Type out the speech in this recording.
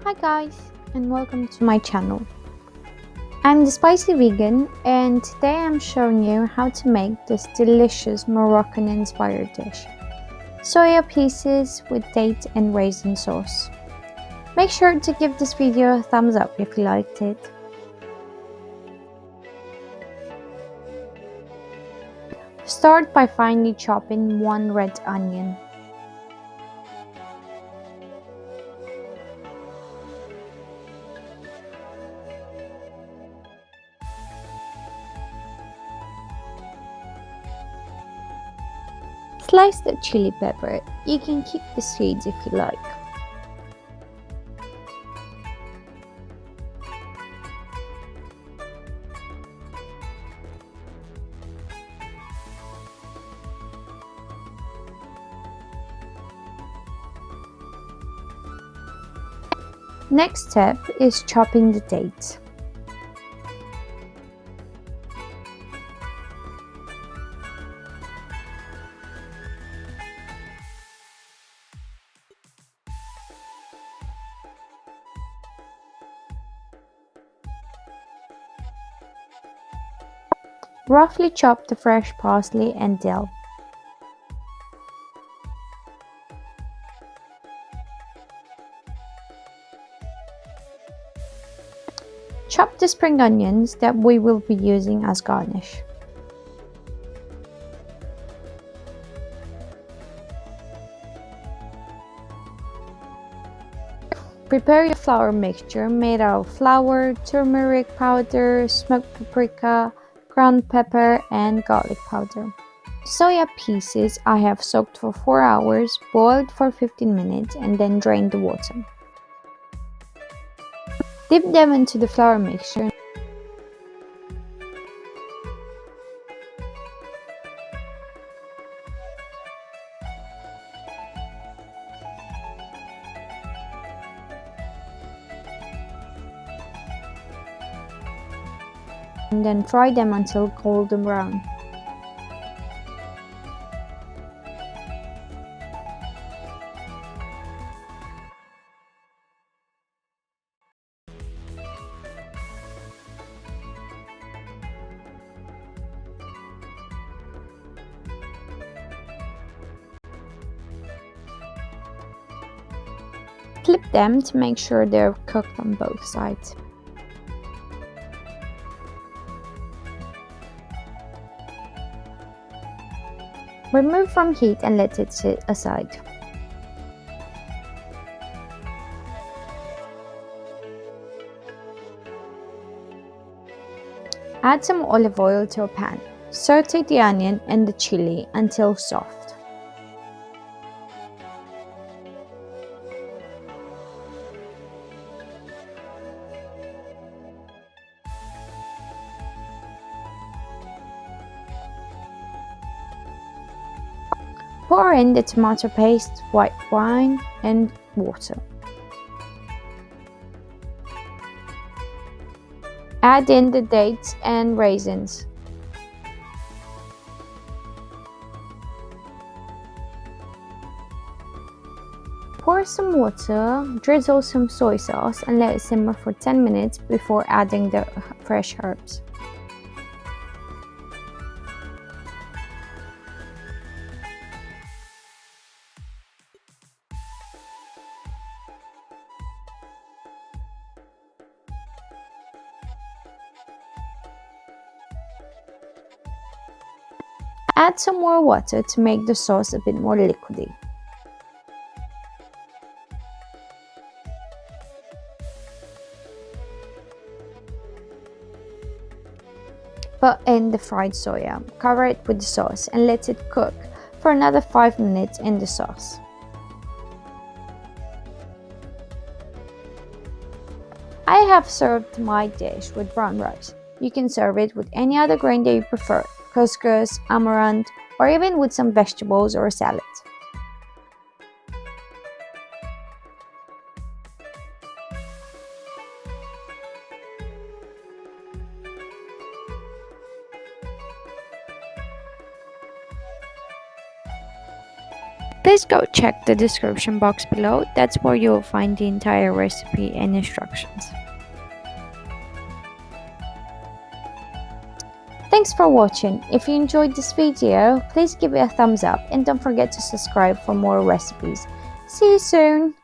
Hi guys, and welcome to my channel. I'm the spicy vegan, and today I'm showing you how to make this delicious Moroccan inspired dish. Soya pieces with date and raisin sauce. Make sure to give this video a thumbs up if you liked it. Start by finely chopping one red onion. Slice the chili pepper. You can keep the seeds if you like. Next step is chopping the dates. Roughly chop the fresh parsley and dill. Chop the spring onions that we will be using as garnish. Prepare your flour mixture made out of flour, turmeric powder, smoked paprika, ground pepper, and garlic powder. Soya pieces I have soaked for 4 hours, boiled for 15 minutes, and then drained the water. Dip them into the flour mixture. And then fry them until golden brown. Flip them to make sure they're cooked on both sides. Remove from heat and let it sit aside. Add some olive oil to a pan. Sautee the onion and the chili until soft. Pour in the tomato paste, white wine, and water. Add in the dates and raisins. Pour some water, drizzle some soy sauce, and let it simmer for 10 minutes before adding the fresh herbs. Add some more water to make the sauce a bit more liquidy. Put in the fried soya, cover it with the sauce, and let it cook for another 5 minutes in the sauce. I have served my dish with brown rice. You can serve it with any other grain that you prefer, couscous, amaranth, or even with some vegetables or a salad. Please go check the description box below, that's where you will find the entire recipe and instructions. Thanks for watching. If you enjoyed this video, please give it a thumbs up and don't forget to subscribe for more recipes. See you soon!